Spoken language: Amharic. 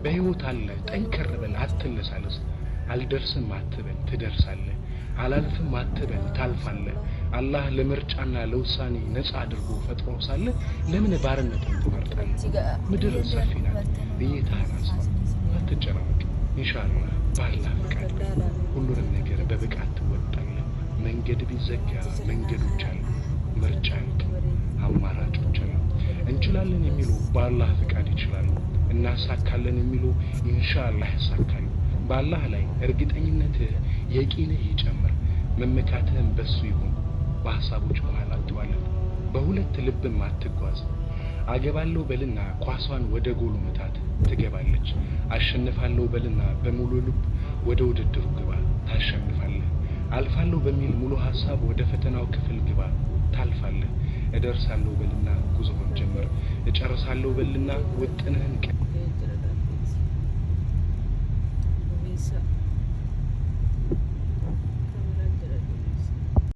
በህይወት አለ ጠንከር በል አትነሳለስ አልደርስም አትበል ትደርሳለህ አላልፍም አትበል ታልፋለህ አላህ ለምርጫና ለውሳኔ ነፃ አድርጎ ፈጥሮ ሳለ ለምን ባርነትን ትመርጣለህ ምድር ሰፊ ናት በየታህን አስፋ አትጨናነቅ ኢንሻአላህ ባላህ ፈቃድ ሁሉንም ነገር በብቃት ትወጣለህ መንገድ ቢዘጋ መንገዶች አሉ ምርጫ አማራጮች አሉ እንችላለን የሚሉ ባላህ ፈቃድ ይችላሉ እናሳካለን የሚሉ ኢንሻአላህ ያሳካሉ ባላህ ላይ እርግጠኝነት የቂንህ ይጨምር መመካተህም በሱ ይሁን በሐሳቦች መሃል አትዋለድ በሁለት ልብም አትጓዝ አገባለሁ በልና ኳሷን ወደ ጎሉ መታት ትገባለች አሸንፋለሁ በልና በሙሉ ልብ ወደ ውድድሩ ግባ ታሸንፋለህ አልፋለሁ በሚል ሙሉ ሐሳብ ወደ ፈተናው ክፍል ግባ ታልፋለህ እደርሳለሁ በልና ጉዞህን ጀምር እጨርሳለሁ በልና ውጥንህን